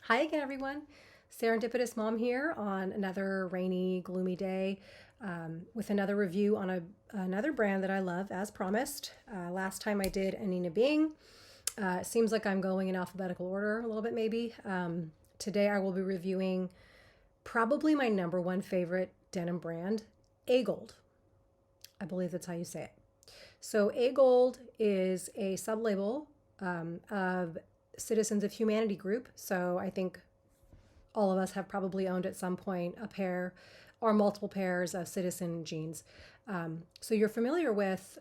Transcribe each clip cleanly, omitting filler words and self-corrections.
Hi again, everyone. Serendipitous Mom here on another rainy, gloomy day with another review on another brand that I love, as promised. Last time I did Anina Bing. It seems like I'm going in alphabetical order a little bit, maybe. Today I will be reviewing probably my number one favorite denim brand, Agolde. I believe that's how you say it. So, Agolde is a sub label of Citizens of Humanity Group. So, I think all of us have probably owned at some point a pair or multiple pairs of Citizen jeans. So you're familiar with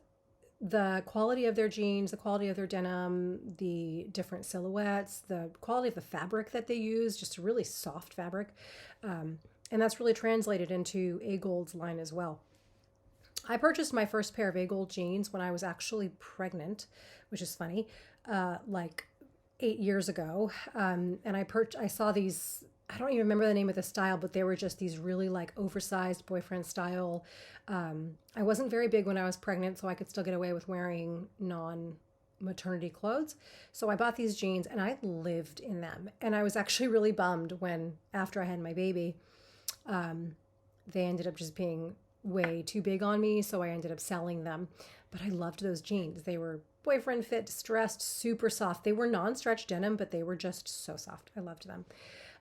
the quality of their jeans, the quality of their denim, the different silhouettes, the quality of the fabric that they use, just a really soft fabric. And that's really translated into Agolde's line as well. I purchased my first pair of Agolde jeans when I was actually pregnant, which is funny, like 8 years ago. And I saw these. I don't even remember the name of the style, but they were just these really like oversized boyfriend style. I wasn't very big when I was pregnant, so I could still get away with wearing non-maternity clothes. So I bought these jeans and I lived in them. And I was actually really bummed when, after I had my baby, they ended up just being way too big on me. So I ended up selling them. But I loved those jeans. They were boyfriend fit, distressed, super soft. They were non-stretch denim, but they were just so soft. I loved them.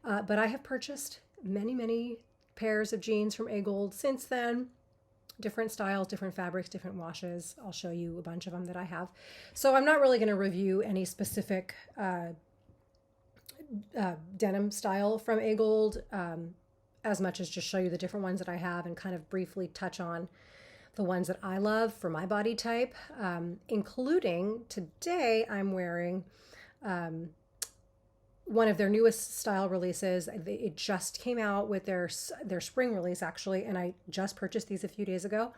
But I have purchased many, many pairs of jeans from Agolde since then. Different styles, different fabrics, different washes. I'll show you a bunch of them that I have. So I'm not really going to review any specific denim style from Agolde as much as just show you the different ones that I have and kind of briefly touch on the ones that I love for my body type, including today I'm wearing one of their newest style releases. It just came out with their spring release, actually, and I just purchased these a few days ago.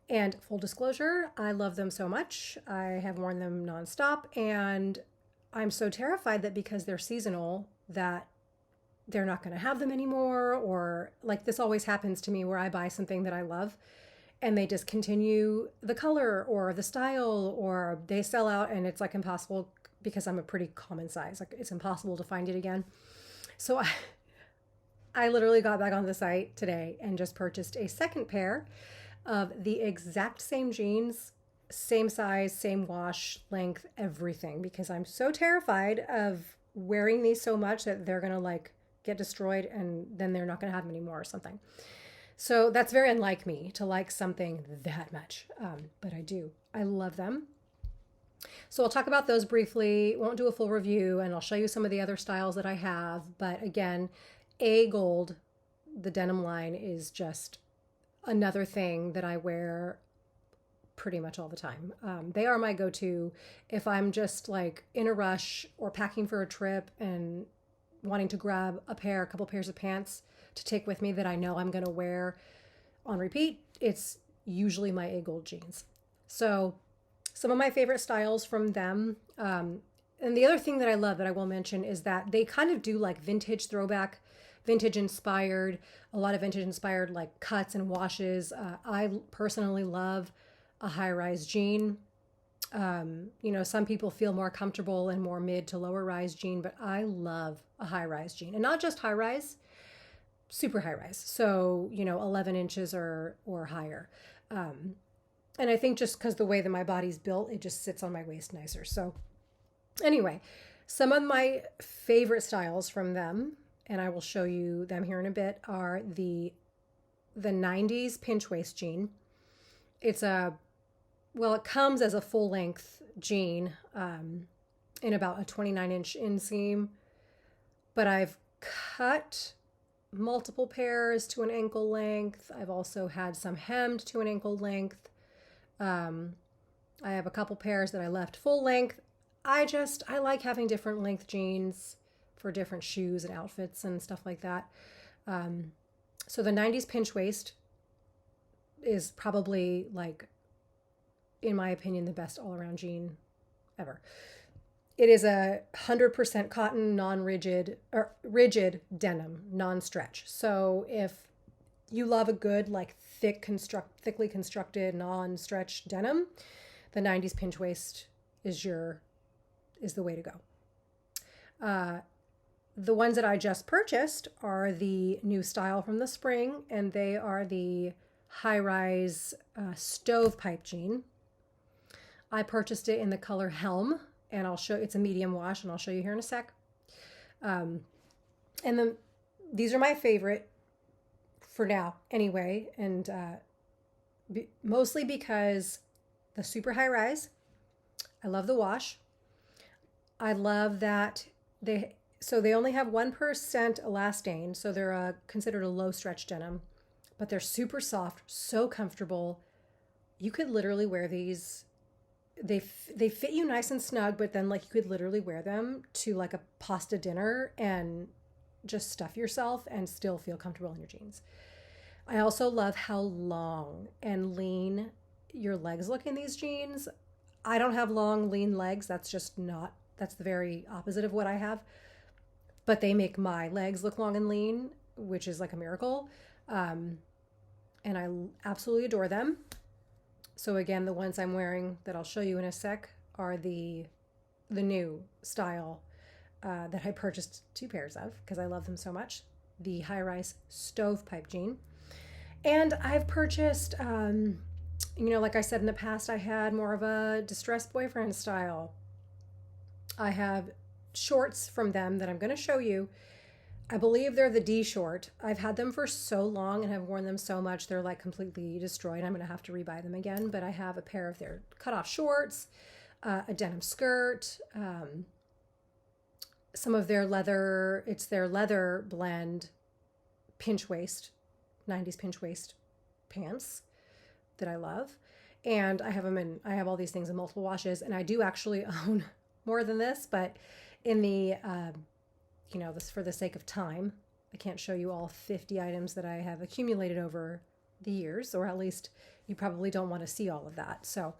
And full disclosure, I love them so much. I have worn them nonstop, and I'm so terrified that because they're seasonal, that they're not going to have them anymore, or like this always happens to me where I buy something that I love and they discontinue the color or the style, or they sell out and it's like impossible because I'm a pretty common size. Like it's impossible to find it again. So I literally got back on the site today and just purchased a second pair of the exact same jeans, same size, same wash, length, everything, because I'm so terrified of wearing these so much that they're going to like get destroyed and then they're not going to have them anymore or something. So that's very unlike me to like something that much. But I do. I love them. So I'll talk about those briefly. Won't do a full review, and I'll show you some of the other styles that I have. But again, Agolde, the denim line, is just another thing that I wear pretty much all the time. They are my go-to if I'm just like in a rush or packing for a trip and wanting to grab a couple pairs of pants to take with me that I know I'm going to wear on repeat. It's usually my Agolde jeans. So some of my favorite styles from them. And the other thing that I love that I will mention is that they kind of do like vintage throwback, vintage inspired, a lot of vintage inspired like cuts and washes. I personally love a high rise jean. Some people feel more comfortable in more mid to lower rise jean, but I love a high rise jean, and not just high rise, super high rise. So, 11 inches or higher. And I think just because the way that my body's built, it just sits on my waist nicer. So anyway, some of my favorite styles from them, and I will show you them here in a bit, are the 90s pinch waist jean. It comes as a full length jean in about a 29-inch inseam, but I've cut multiple pairs to an ankle length. I've also had some hemmed to an ankle length. I have a couple pairs that I left full length. I like having different length jeans for different shoes and outfits and stuff like that. So the 90s pinch waist is probably, like, in my opinion, the best all-around jean ever. It is 100% cotton, non-rigid, or rigid denim, non-stretch. So if you love a good, like, thickly constructed, non-stretch denim, the 90s pinch waist is the way to go. The ones that I just purchased are the new style from the spring, and they are the high-rise stovepipe jean. I purchased it in the color Helm, and I'll show it's a medium wash, and I'll show you here in a sec. And then these are my favorite for now, anyway, and mostly because the super high rise. I love the wash. I love that they only have 1% elastane, so they're considered a low stretch denim, but they're super soft, so comfortable. You could literally wear these. They fit you nice and snug, but then like you could literally wear them to like a pasta dinner and just stuff yourself and still feel comfortable in your jeans. I also love how long and lean your legs look in these jeans. I don't have long, lean legs. That's the very opposite of what I have. But they make my legs look long and lean, which is like a miracle. And I absolutely adore them. So again, the ones I'm wearing that I'll show you in a sec are the new style that I purchased 2 pairs of because I love them so much. The high-rise stovepipe jean. And I've purchased, like I said in the past, I had more of a distressed boyfriend style. I have shorts from them that I'm going to show you. I believe they're the D short. I've had them for so long and have worn them so much they're like completely destroyed. I'm going to have to rebuy them again, but I have a pair of their cutoff shorts, a denim skirt, some of their leather, it's their leather blend pinch waist, 90s pinch waist pants that I love. And I have all these things in multiple washes, and I do actually own more than this, but in the, this for the sake of time, I can't show you all 50 items that I have accumulated over the years, or at least you probably don't want to see all of that. So,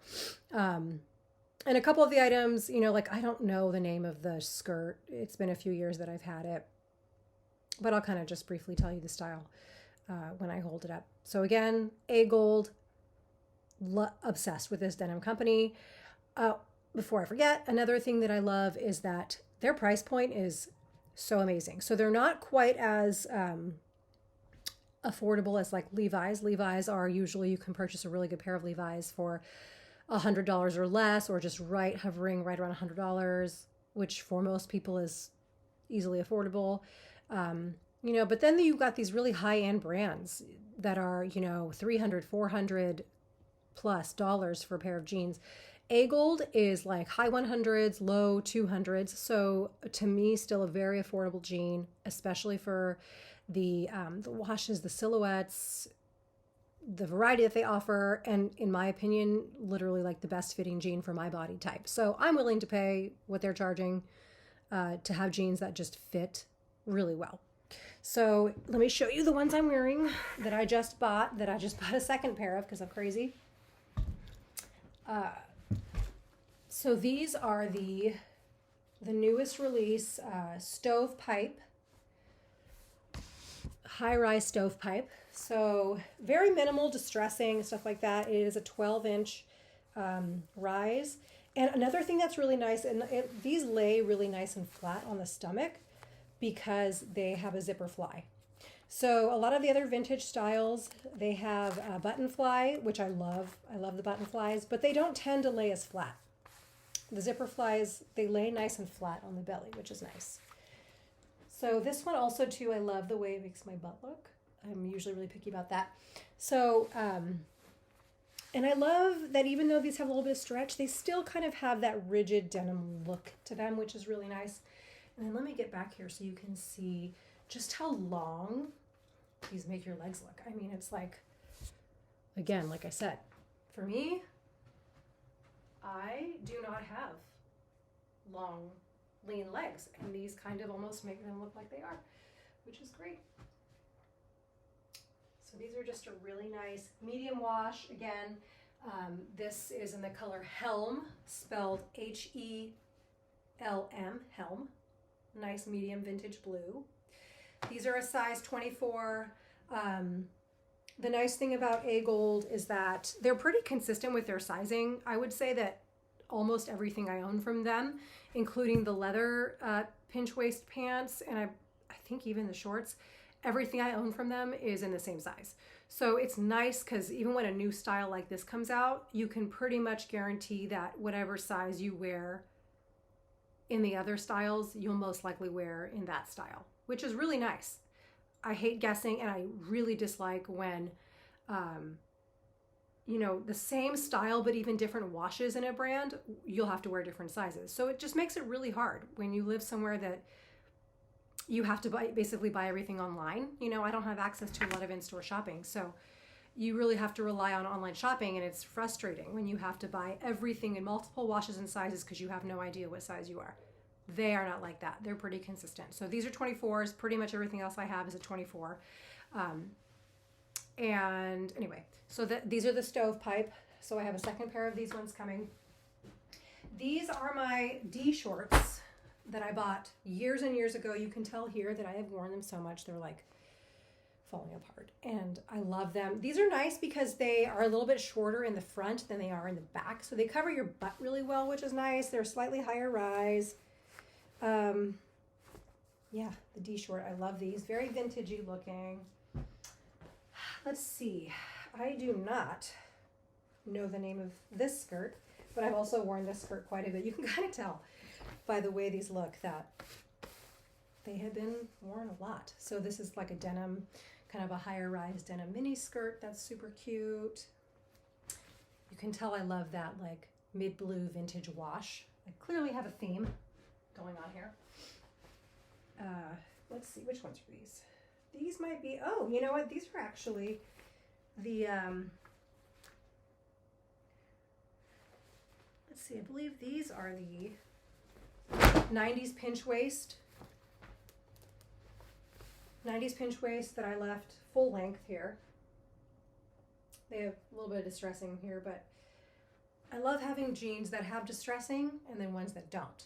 and a couple of the items, I don't know the name of the skirt. It's been a few years that I've had it, but I'll kind of just briefly tell you the style when I hold it up. So again, Agolde, obsessed with this denim company. Before I forget, another thing that I love is that their price point is so amazing. So they're not quite as affordable as like Levi's. Levi's are usually, you can purchase a really good pair of Levi's for $100 or less, or just hovering right around $100, which for most people is easily affordable. But then you've got these really high-end brands that are, $300, $400 plus dollars for a pair of jeans. Agolde is like high 100s, low 200s. So to me, still a very affordable jean, especially for the washes, the silhouettes, the variety that they offer, and in my opinion, literally like the best fitting jean for my body type. So I'm willing to pay what they're charging to have jeans that just fit really well. So let me show you the ones I'm wearing that I just bought a second pair of because I'm crazy. So these are the newest release stovepipe, high-rise stovepipe. So very minimal distressing, stuff like that. It is a 12-inch rise. And another thing that's really nice, and these lay really nice and flat on the stomach because they have a zipper fly. So a lot of the other vintage styles, they have a button fly, which I love. I love the button flies, but they don't tend to lay as flat. The zipper flies, they lay nice and flat on the belly, which is nice. So this one also too, I love the way it makes my butt look. I'm usually really picky about that. So, and I love that even though these have a little bit of stretch, they still kind of have that rigid denim look to them, which is really nice. And then let me get back here so you can see just how long these make your legs look. I mean, it's like, again, like I said, for me, I do not have long, lean legs, and these kind of almost make them look like they are, which is great. So these are just a really nice medium wash. Again, this is in the color Helm, spelled Helm, Helm. Nice medium vintage blue. These are a size 24. The nice thing about Agolde is that they're pretty consistent with their sizing. I would say that almost everything I own from them, including the leather pinch waist pants, and I think even the shorts. Everything I own from them is in the same size. So it's nice because even when a new style like this comes out, you can pretty much guarantee that whatever size you wear in the other styles, you'll most likely wear in that style, which is really nice. I hate guessing, and I really dislike when, you know, the same style but even different washes in a brand, you'll have to wear different sizes. So it just makes it really hard when you live somewhere that you have to basically buy everything online. You know, I don't have access to a lot of in-store shopping, so you really have to rely on online shopping, and it's frustrating when you have to buy everything in multiple washes and sizes because you have no idea what size you are. They are not like that. They're pretty consistent. So these are 24s. Pretty much everything else I have is a 24. And anyway, so these are the stovepipe. So I have a second pair of these ones coming. These are my D shorts that I bought years and years ago. You can tell here that I have worn them so much. They're like falling apart, and I love them. These are nice because they are a little bit shorter in the front than they are in the back. So they cover your butt really well, which is nice. They're slightly higher rise. Yeah, the D short, I love these. Very vintagey looking. Let's see. I do not know the name of this skirt, but I've also worn this skirt quite a bit. You can kind of tell by the way these look that they have been worn a lot. So this is like a denim, kind of a higher rise denim mini skirt. That's super cute. You can tell I love that like mid-blue vintage wash. I clearly have a theme going on here. Let's see, which ones are these? These might be, oh, you know what? These are actually the, let's see, I believe these are the 90s pinch waist. 90s pinch waist that I left full length here. They have a little bit of distressing here, but I love having jeans that have distressing and then ones that don't.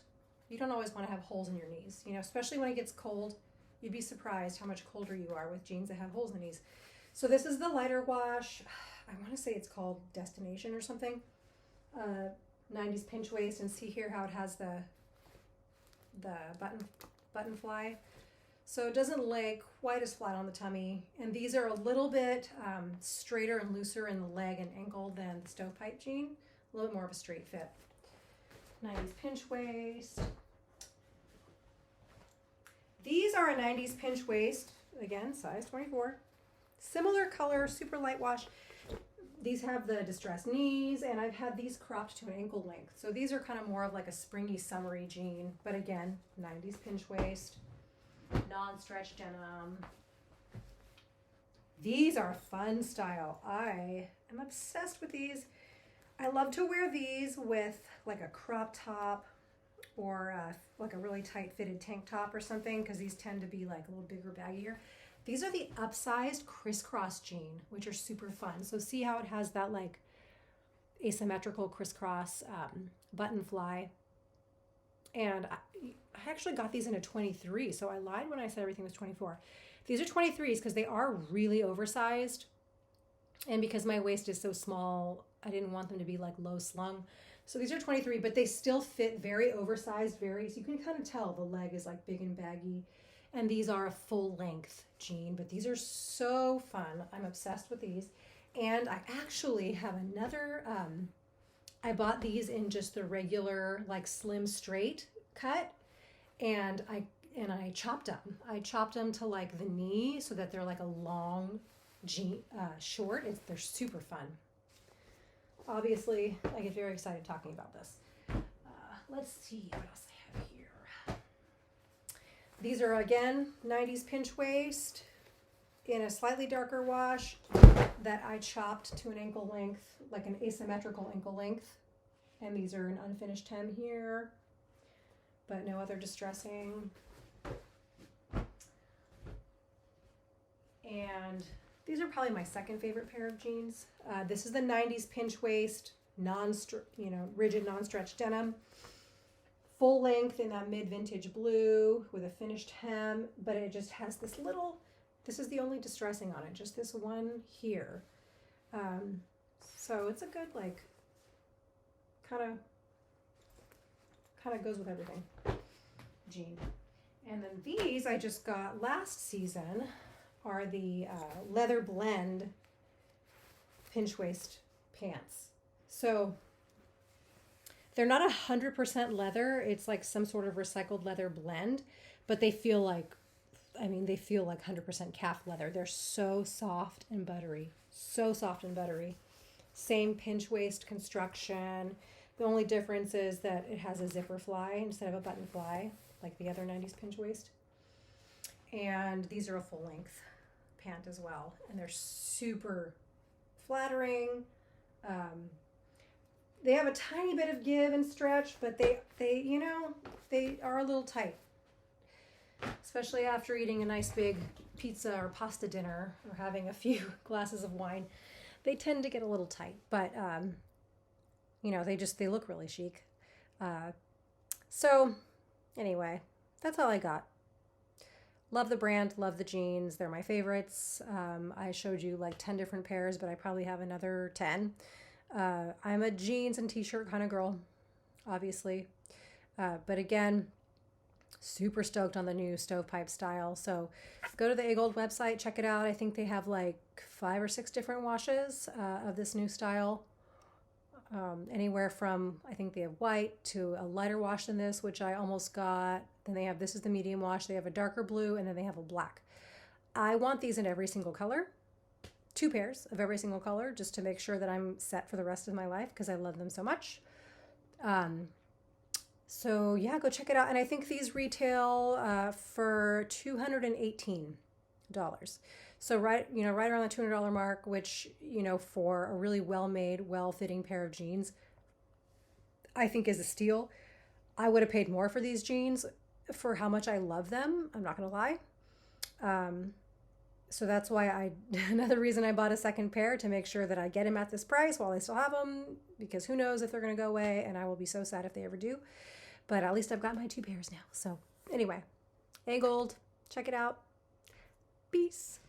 You don't always want to have holes in your knees, you know, especially when it gets cold. You'd be surprised how much colder you are with jeans that have holes in the knees. So this is the lighter wash. I want to say it's called Destination or something. 90s pinch waist, and see here how it has the button fly. So it doesn't lay quite as flat on the tummy. And these are a little bit straighter and looser in the leg and ankle than the stovepipe jean. A little more of a straight fit. 90s pinch waist. These are a 90s pinch waist, again, size 24. Similar color, super light wash. These have the distressed knees, and I've had these cropped to an ankle length. So these are kind of more of like a springy, summery jean, but again, 90s pinch waist, non-stretch denim. These are fun style. I am obsessed with these. I love to wear these with like a crop top or like a really tight fitted tank top or something, because these tend to be like a little bigger, baggier. These are the upsized crisscross jean, which are super fun. So see how it has that like asymmetrical crisscross button fly. And I actually got these in a 23, so I lied when I said everything was 24. These are 23s because they are really oversized. And because my waist is so small, I didn't want them to be like low slung. So these are 23, but they still fit very oversized, so you can kind of tell the leg is like big and baggy. And these are a full length jean, but these are so fun. I'm obsessed with these. And I actually have another, I bought these in just the regular like slim straight cut, and I chopped them. I chopped them to like the knee so that they're like a long jean, short. They're super fun. Obviously, I get very excited talking about this. Let's see what else I have here. These are, again, 90s pinch waist in a slightly darker wash that I chopped to an ankle length, like an asymmetrical ankle length. And these are an unfinished hem here, but no other distressing. And these are probably my second favorite pair of jeans. This is the 90s pinch waist, rigid non-stretch denim. Full length in that mid-vintage blue with a finished hem, but it just has this little, this is the only distressing on it, just this one here. So it's a good, like, kind of kind of goes with everything. Jean. And then these I just got last season are the leather blend pinch waist pants. So they're not 100% leather. It's like some sort of recycled leather blend, but they feel like, they feel like 100% calf leather. They're so soft and buttery. So soft and buttery. Same pinch waist construction. The only difference is that it has a zipper fly instead of a button fly, like the other 90s pinch waist. And these are a full length pant as well. And they're super flattering. They have a tiny bit of give and stretch, but they are a little tight. Especially after eating a nice big pizza or pasta dinner or having a few glasses of wine. They tend to get a little tight, but they look really chic. So anyway, that's all I got. Love the brand, love the jeans. They're my favorites. I showed you like 10 different pairs, but I probably have another 10. I'm a jeans and t-shirt kind of girl, obviously. But again, super stoked on the new stovepipe style. So go to the Agolde website, check it out. I think they have like 5 or 6 different washes of this new style. Anywhere from, I think they have white to a lighter wash than this, which I almost got. Then they have, this is the medium wash. They have a darker blue, and then they have a black. I want these in every single color. 2 pairs of every single color, just to make sure that I'm set for the rest of my life, because I love them so much. So yeah, go check it out. And I think these retail for $218. So right around the $200 mark, which, for a really well-made, well-fitting pair of jeans, I think is a steal. I would have paid more for these jeans for how much I love them. I'm not going to lie. So that's why another reason I bought a second pair, to make sure that I get them at this price while I still have them, because who knows if they're going to go away, and I will be so sad if they ever do. But at least I've got my 2 pairs now. So anyway, Agolde, check it out. Peace.